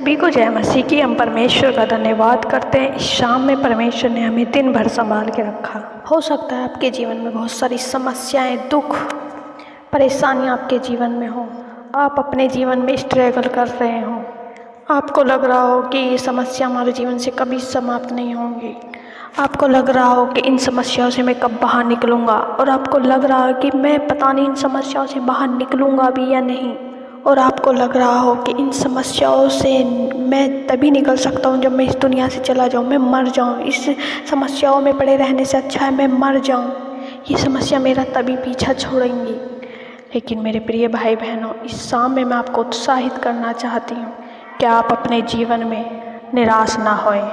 सभी को जय मसीह की। हम परमेश्वर का धन्यवाद करते हैं। इस शाम में परमेश्वर ने हमें दिन भर संभाल के रखा। हो सकता है आपके जीवन में बहुत सारी समस्याएं, दुख, परेशानियां आपके जीवन में हो। आप अपने जीवन में स्ट्रगल कर रहे हो। आपको लग रहा हो कि ये समस्या हमारे जीवन से कभी समाप्त नहीं होंगी। आपको लग रहा हो कि इन समस्याओं से मैं कब बाहर निकलूँगा, और आपको लग रहा है कि मैं पता नहीं इन समस्याओं से बाहर निकलूँगा भी या नहीं। और आपको लग रहा हो कि इन समस्याओं से मैं तभी निकल सकता हूँ जब मैं इस दुनिया से चला जाऊँ, मैं मर जाऊँ। इस समस्याओं में पड़े रहने से अच्छा है मैं मर जाऊँ। ये समस्या मेरा तभी पीछा छोड़ेंगी। लेकिन मेरे प्रिय भाई बहनों, इस शाम में मैं आपको उत्साहित करना चाहती हूँ कि आप अपने जीवन में निराश ना होएं।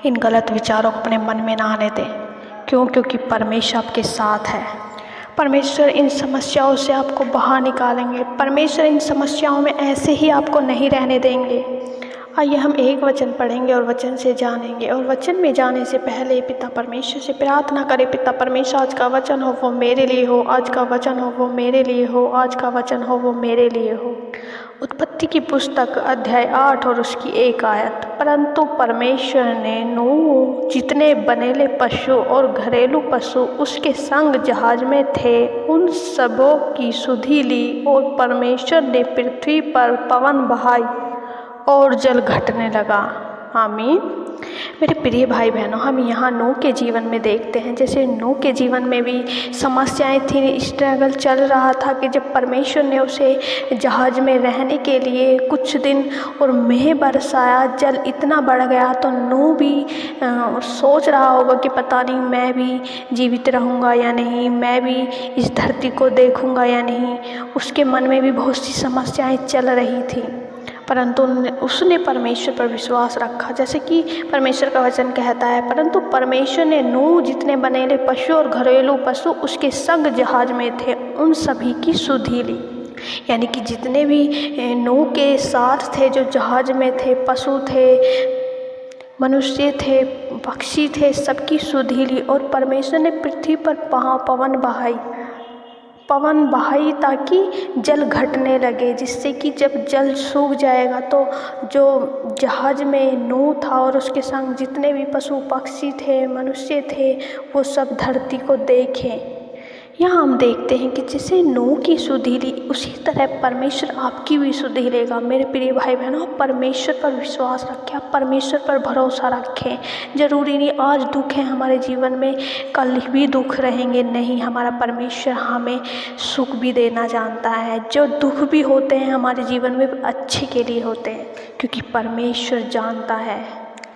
इन गलत विचारों को अपने मन में ना आने दें। क्योंकि परमेश्वर आपके साथ है। परमेश्वर इन समस्याओं से आपको बाहर निकालेंगे। परमेश्वर इन समस्याओं में ऐसे ही आपको नहीं रहने देंगे। आइए हम एक वचन पढ़ेंगे और वचन से जानेंगे। और वचन में जाने से पहले पिता परमेश्वर से प्रार्थना करें। पिता परमेश्वर, आज का वचन हो वो मेरे लिए हो, आज का वचन हो वो मेरे लिए हो, आज का वचन हो वो मेरे लिए हो। उत्पत्ति की पुस्तक अध्याय 8 और उसकी 1 आयत। परंतु परमेश्वर ने नूह जितने बनेले पशु और घरेलू पशु उसके संग जहाज में थे उन सबों की सुधि ली, और परमेश्वर ने पृथ्वी पर पवन बहाई और जल घटने लगा। आमीन। मेरे प्रिय भाई बहनों, हम यहाँ नूह के जीवन में देखते हैं जैसे नूह के जीवन में भी समस्याएं थी, स्ट्रगल चल रहा था कि जब परमेश्वर ने उसे जहाज में रहने के लिए कुछ दिन और मेंह बरसाया, जल इतना बढ़ गया तो नूह भी सोच रहा होगा कि पता नहीं मैं भी जीवित रहूँगा या नहीं, मैं भी इस धरती को देखूँगा या नहीं। उसके मन में भी बहुत सी समस्याएँ चल रही थी, परंतु उसने परमेश्वर पर विश्वास रखा। जैसे कि परमेश्वर का वचन कहता है, परंतु परमेश्वर ने नूह जितने बनेले पशु और घरेलू पशु उसके संग जहाज में थे उन सभी की सुधि ली। यानी कि जितने भी नूह के साथ थे, जो जहाज में थे, पशु थे, मनुष्य थे, पक्षी थे, सबकी सुधि ली। और परमेश्वर ने पृथ्वी पर पवन बहाई ताकि जल घटने लगे, जिससे कि जब जल सूख जाएगा तो जो जहाज में नूह था और उसके संग जितने भी पशु पक्षी थे, मनुष्य थे, वो सब धरती को देखें। यहाँ हम देखते हैं कि जैसे नूह की सुधि ली उसी तरह परमेश्वर आपकी भी सुधि लेगा। मेरे प्रिय भाई बहनों, आप परमेश्वर पर विश्वास रखें, आप परमेश्वर पर भरोसा रखें। जरूरी नहीं आज दुख है हमारे जीवन में कल भी दुख रहेंगे, नहीं, हमारा परमेश्वर हमें सुख भी देना जानता है। जो दुख भी होते हैं हमारे जीवन में अच्छे के लिए होते हैं, क्योंकि परमेश्वर जानता है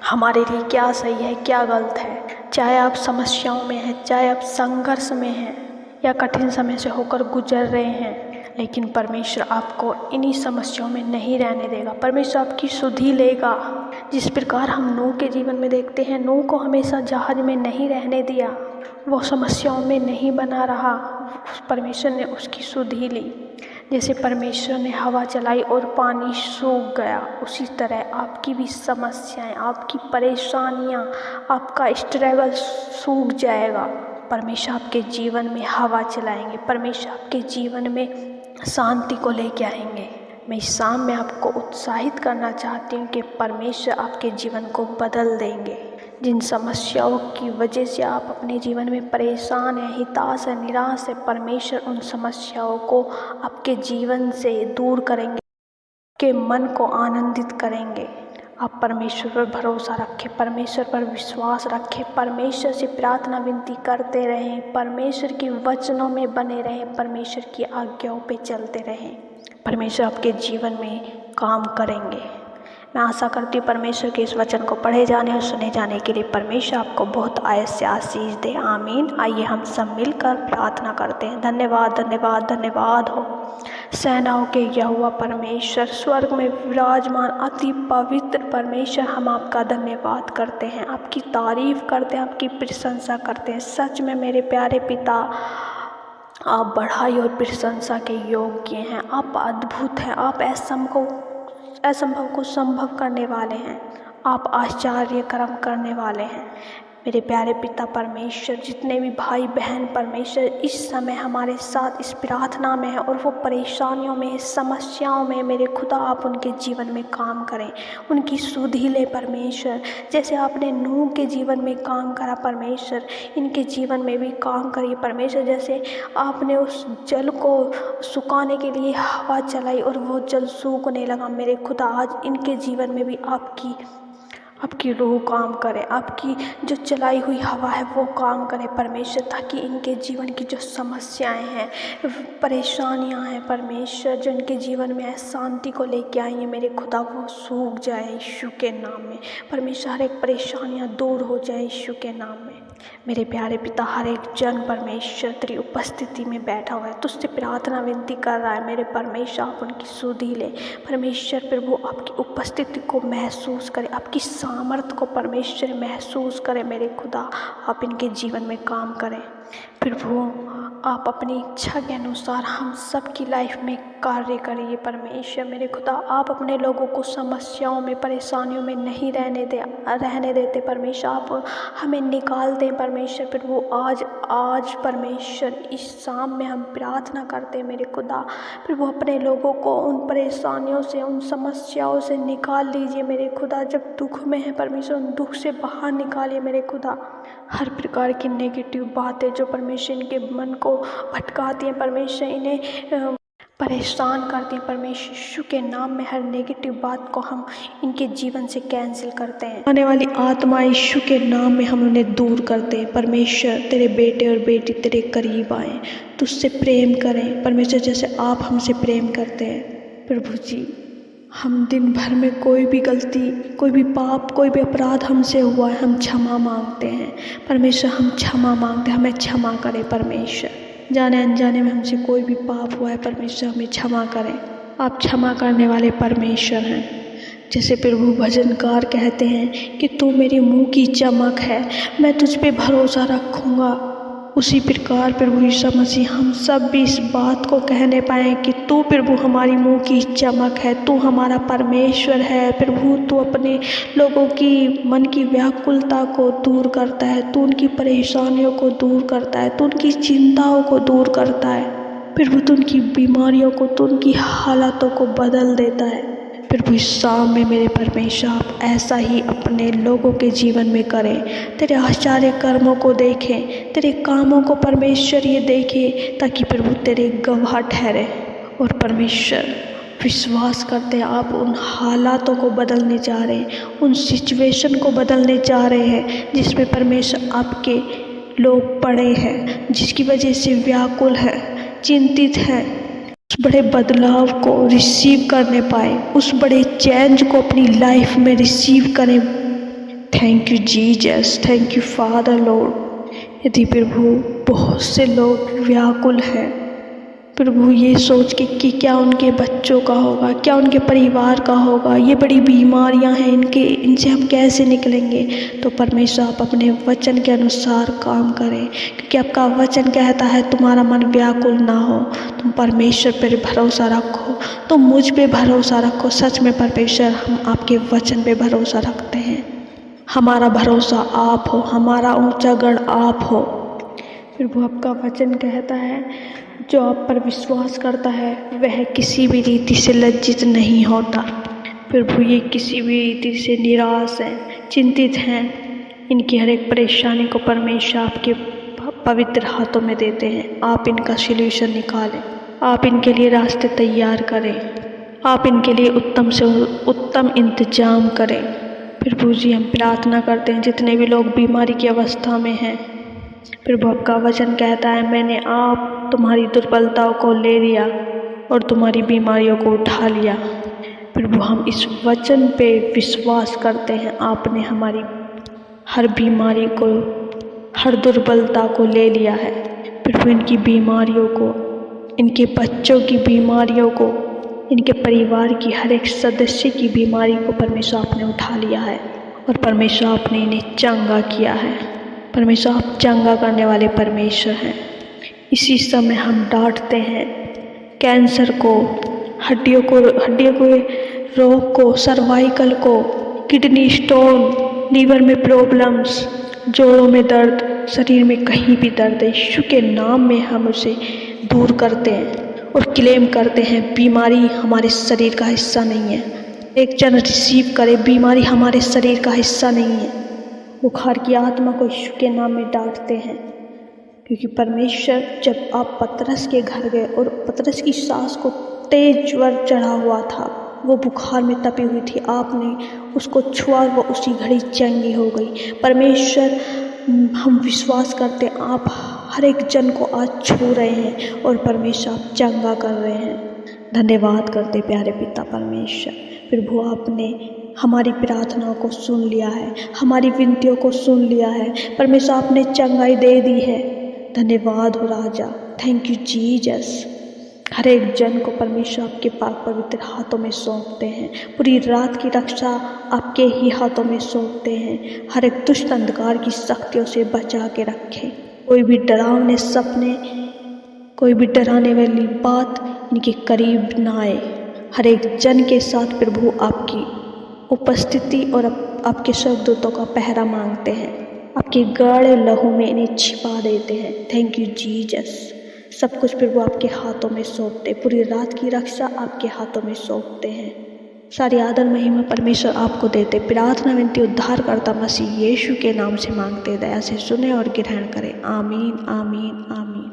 हमारे लिए क्या सही है क्या गलत है। चाहे आप समस्याओं में हैं, चाहे आप संघर्ष में हैं या कठिन समय से होकर गुजर रहे हैं, लेकिन परमेश्वर आपको इन्हीं समस्याओं में नहीं रहने देगा। परमेश्वर आपकी सुधि लेगा। जिस प्रकार हम नूह के जीवन में देखते हैं, नूह को हमेशा जहाज में नहीं रहने दिया, वो समस्याओं में नहीं बना रहा, परमेश्वर ने उसकी सुधि ली। जैसे परमेश्वर ने हवा चलाई और पानी सूख गया, उसी तरह आपकी भी समस्याएं, आपकी परेशानियां, आपका स्ट्रगल सूख जाएगा। परमेश्वर आपके जीवन में हवा चलाएंगे, परमेश्वर आपके जीवन में शांति को लेके आएंगे। मैं इस शाम में आपको उत्साहित करना चाहती हूँ कि परमेश्वर आपके जीवन को बदल देंगे। जिन समस्याओं की वजह से आप अपने जीवन में परेशान हैं, हताश हैं, निराश हैं, परमेश्वर उन समस्याओं को आपके जीवन से दूर करेंगे, आपके मन को आनंदित करेंगे। आप परमेश्वर पर भरोसा रखें, परमेश्वर पर विश्वास रखें, परमेश्वर से प्रार्थना विनती करते रहें, परमेश्वर के वचनों में बने रहें, परमेश्वर की आज्ञाओं पे चलते रहें। परमेश्वर आपके जीवन में काम करेंगे। मैं आशा करती हूँ परमेश्वर के इस वचन को पढ़े जाने और सुने जाने के लिए परमेश्वर आपको बहुत आयत से आशीष दे। आमीन। आइए हम सब मिलकर प्रार्थना करते हैं। धन्यवाद धन्यवाद धन्यवाद हो सेनाओं के यहोवा परमेश्वर, स्वर्ग में विराजमान अति पवित्र परमेश्वर, हम आपका धन्यवाद करते हैं, आपकी तारीफ करते हैं, आपकी प्रशंसा करते हैं। सच में मेरे प्यारे पिता, आप बढ़ाई और प्रशंसा के योग्य हैं। आप अद्भुत हैं, आप असंभव को संभव करने वाले हैं, आप आश्चर्य कर्म करने वाले हैं। मेरे प्यारे पिता परमेश्वर, जितने भी भाई बहन परमेश्वर इस समय हमारे साथ इस प्रार्थना में है और वो परेशानियों में, समस्याओं में, मेरे खुदा आप उनके जीवन में काम करें, उनकी सुधि ले परमेश्वर। जैसे आपने नूह के जीवन में काम करा परमेश्वर, इनके जीवन में भी काम करिए परमेश्वर। जैसे आपने उस जल को सुखाने के लिए हवा चलाई और वो जल सूखने लगा, मेरे खुदा आज इनके जीवन में भी आपकी रूह काम करे, आपकी जो चलाई हुई हवा है वो काम करे परमेश्वर, ताकि इनके जीवन की जो समस्याएं हैं, परेशानियां हैं परमेश्वर, जो इनके जीवन में अशांति को लेके आई हैं, मेरे खुदा वो सूख जाए यीशु के नाम में परमेश्वर। हर एक परेशानियां दूर हो जाए यीशु के नाम में। मेरे प्यारे पिता, हर एक जन परमेश्वर तेरी उपस्थिति में बैठा हुआ है, तुझसे प्रार्थना विनती कर रहा है मेरे परमेश्वर, आप उनकी सुधि ले परमेश्वर। प्रभु आपकी उपस्थिति को महसूस करें, आपकी सामर्थ्य को परमेश्वर महसूस करें मेरे खुदा, आप इनके जीवन में काम करें प्रभु। आप अपनी इच्छा के अनुसार हम सब की लाइफ में कार्य करिए परमेश्वर। मेरे खुदा आप अपने लोगों को समस्याओं में, परेशानियों में नहीं रहने देते परमेश्वर, आप हमें निकाल दें परमेश्वर। प्रभु आज परमेश्वर इस शाम में हम प्रार्थना करते हैं मेरे खुदा। प्रभु अपने लोगों को उन परेशानियों से, उन समस्याओं से निकाल लीजिए मेरे खुदा। जब दुख में है परमेश्वर, उन दुख से बाहर निकालिए मेरे खुदा। हर प्रकार की नेगेटिव बातें जो परमेश्वर इनके मन को भटकाती हैं परमेश्वर, इन्हें परेशान करती हैं परमेश्वर, यीशु के नाम में हर नेगेटिव बात को हम इनके जीवन से कैंसिल करते हैं। आने वाली आत्मा यीशु के नाम में हम उन्हें दूर करते हैं परमेश्वर। तेरे बेटे और बेटी तेरे करीब आए, तुझसे प्रेम करें परमेश्वर, जैसे आप हमसे प्रेम करते हैं प्रभु जी। हम दिन भर में कोई भी गलती, कोई भी पाप, कोई भी अपराध हमसे हुआ है, हम क्षमा मांगते हैं परमेश्वर, हम क्षमा मांगते हैं, हमें क्षमा करें परमेश्वर। जाने अनजाने में हमसे कोई भी पाप हुआ है परमेश्वर, हमें क्षमा करें, आप क्षमा करने वाले परमेश्वर हैं। जैसे प्रभु भजनकार कहते हैं कि तू मेरे मुंह की चमक है, मैं तुझ पे भरोसा रखूँगा, उसी प्रकार प्रभु यीशु मसीह हम सब भी इस बात को कहने पाएँ कि तू प्रभु हमारी मुंह की चमक है, तू हमारा परमेश्वर है प्रभु। तू अपने लोगों की मन की व्याकुलता को दूर करता है, तू उनकी परेशानियों को दूर करता है, तू उनकी चिंताओं को दूर करता है प्रभु, तू उनकी बीमारियों को, तू उनकी हालातों को बदल देता है प्रभु। इस शाम में मेरे परमेश्वर आप ऐसा ही अपने लोगों के जीवन में करें, तेरे आश्चर्य कर्मों को देखें, तेरे कामों को परमेश्वर ये देखें, ताकि प्रभु तेरे गवाह ठहरे। और परमेश्वर विश्वास करते हैं आप उन हालातों को बदलने जा रहे हैं, उन सिचुएशन को बदलने जा रहे हैं जिसमें परमेश्वर आपके लोग पड़े हैं, जिसकी वजह से व्याकुल है, चिंतित हैं, उस बड़े बदलाव को रिसीव करने पाए, उस बड़े चेंज को अपनी लाइफ में रिसीव करें। Thank you Jesus, thank you father Lord. यदि प्रभु बहुत से लोग व्याकुल हैं प्रभु, ये सोच के कि क्या उनके बच्चों का होगा, क्या उनके परिवार का होगा, ये बड़ी बीमारियां हैं, इनसे हम कैसे निकलेंगे, तो परमेश्वर आप अपने वचन के अनुसार काम करें, क्योंकि आपका वचन कहता है तुम्हारा मन व्याकुल ना हो, तुम परमेश्वर पर भरोसा रखो, तुम मुझ पे भरोसा रखो। सच में परमेश्वर हम आपके वचन पे भरोसा रखते हैं, हमारा भरोसा आप हो, हमारा ऊंचा गढ़ आप हो प्रभु। आपका वचन कहता है जो आप पर विश्वास करता है वह किसी भी रीति से लज्जित नहीं होता प्रभु। ये किसी भी रीति से निराश हैं, चिंतित हैं, इनकी हर एक परेशानी को परमेश्वर आपके पवित्र हाथों में देते हैं। आप इनका सॉल्यूशन निकालें, आप इनके लिए रास्ते तैयार करें, आप इनके लिए उत्तम से उत्तम इंतजाम करें प्रभु जी। हम प्रार्थना करते हैं जितने भी लोग बीमारी की अवस्था में हैं प्रभु, आपका वचन कहता है मैंने आप तुम्हारी दुर्बलताओं को ले लिया और तुम्हारी बीमारियों को उठा लिया प्रभु। हम इस वचन पे विश्वास करते हैं, आपने हमारी हर बीमारी को, हर दुर्बलता को ले लिया है प्रभु। इनकी बीमारियों को, इनके बच्चों की बीमारियों को, इनके परिवार की हर एक सदस्य की बीमारी को परमेश्वर आपने उठा लिया है और परमेश्वर आपने इन्हें चंगा किया है। परमेश्वर आप चंगा करने वाले परमेश्वर हैं। इसी समय हम डांटते हैं कैंसर को, हड्डियों को रोग को, सर्वाइकल को, किडनी स्टोन, लीवर में प्रॉब्लम्स, जोड़ों में दर्द, शरीर में कहीं भी दर्द है, यीशु के नाम में हम उसे दूर करते हैं और क्लेम करते हैं बीमारी हमारे शरीर का हिस्सा नहीं है। एक जन रिसीव करे, बीमारी हमारे शरीर का हिस्सा नहीं है। बुखार की आत्मा को यीशु के नाम में डांटते हैं, क्योंकि परमेश्वर जब आप पतरस के घर गए और पतरस की सास को तेज ज्वर चढ़ा हुआ था, वो बुखार में तपी हुई थी, आपने उसको छुआ, वो उसी घड़ी चंगी हो गई। परमेश्वर, हम विश्वास करते हैं आप हर एक जन को आज छू रहे हैं और परमेश्वर आप चंगा कर रहे हैं। धन्यवाद करते प्यारे पिता परमेश्वर। प्रभु, आपने हमारी प्रार्थनाओं को सुन लिया है, हमारी विनतियों को सुन लिया है। परमेश्वर, आपने चंगाई दे दी है। धन्यवाद हो राजा, थैंक यू जीसस। हर एक जन को परमेश्वर आपके पाक पवित्र हाथों में सौंपते हैं। पूरी रात की रक्षा आपके ही हाथों में सौंपते हैं। हर एक दुष्ट अंधकार की शक्तियों से बचा के रखें। कोई भी डरावने सपने, कोई भी डराने वाली बात इनके करीब ना आए। हर एक जन के साथ प्रभु आपकी उपस्थिति और आपके स्वर्गदूतों का पहरा मांगते हैं। आपके गाढ़े लहू में इन्हें छिपा देते हैं। Thank you Jesus. सब कुछ प्रभु आपके हाथों में सौंपते, पूरी रात की रक्षा आपके हाथों में सौंपते हैं। सारी आदर महिमा परमेश्वर आपको देते। प्रार्थना विनती उद्धार करता मसीह यीशु के नाम से मांगते, दया से सुने और ग्रहण करें। आमीन आमीन आमीन।